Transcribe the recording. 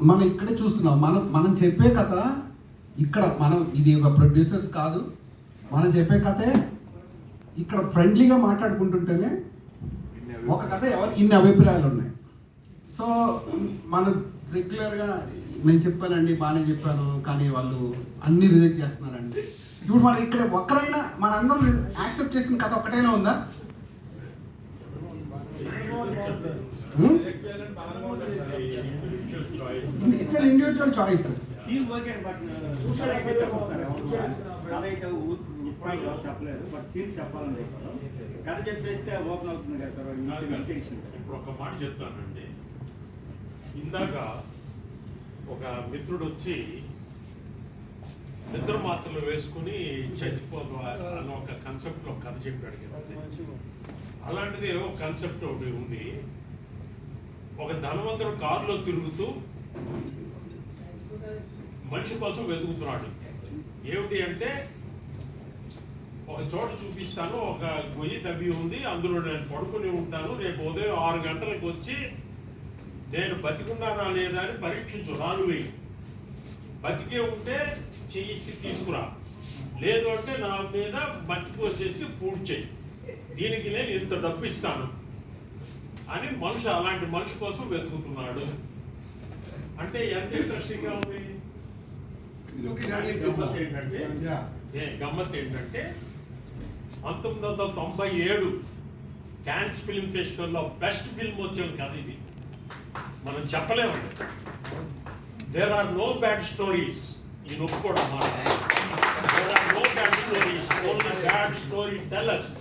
మనం ఇక్కడే చూస్తున్నాం. మనం చెప్పే కథ ఇక్కడ మనం ఇది ఒక ప్రొడ్యూసర్స్ కాదు, మనం చెప్పే కథే ఇక్కడ ఫ్రెండ్లీగా మాట్లాడుకుంటుంటేనే ఒక కథ ఇన్ని అభిప్రాయాలు ఉన్నాయి. సో మనం రెగ్యులర్గా నేను చెప్పానండి, బాగానే చెప్పాను, కానీ వాళ్ళు అన్ని రిజెక్ట్ చేస్తున్నారండి. ఇప్పుడు మనం ఇక్కడ ఒక్కరైనా మనందరం యాక్సెప్ట్ చేసిన కథ ఒక్కటైనా ఉందా? It's an individual choice. చెప్పలేదు, బట్ సీన్స్ చెప్పాలని చెప్పారు. కథ చెప్పేస్తే ఓపెన్ అవుతుంది కదా సార్. ఇప్పుడు ఒక మాట చెప్తానండి. ఇందాక ఒక మిత్రుడు వచ్చి నిద్ర మాత్రలు వేసుకుని చచ్చిపోదు అన్న ఒక కాన్సెప్ట్లో కథ చెప్పాడు కదా. అలాంటిది ఒక కాన్సెప్ట్ ఒకటి ఉంది. ఒక ధనవంతుడు కారులో తిరుగుతూ మనిషి కోసం వెతుకుతున్నాడు. ఏమిటి అంటే, ఒక చోట చూపిస్తాను, ఒక గొయ్యి తవ్వి ఉంది, అందులో నేను పడుకుని ఉంటాను, రేపు ఉదయం 6 గంటలకు వచ్చి నేను బతికున్నానా లేదా అని పరీక్షించు, రాను వేయి. బతికే ఉంటే చెయ్యి తీసుకురా, లేదు అంటే నా మీద మట్టి పోసేసి పూర్తి చేయి, దీనికి నేను ఇంత డబ్బు ఇస్తాను అని మనిషి అలాంటి మనిషి కోసం వెతుకుతున్నాడు. అంటే ఎంత ఇంట్రెస్టింగ్గా ఉంది. గమ్మత్ ఏంటంటే 1997 క్యాన్స్ ఫిల్మ్ ఫెస్టివల్లో బెస్ట్ ఫిల్మ్ వచ్చాం కదా. ఇది మనం చెప్పలేమండి. There are no bad stories. ఈ నొప్పు కూడా మాట. There are no bad stories, only bad story tellers.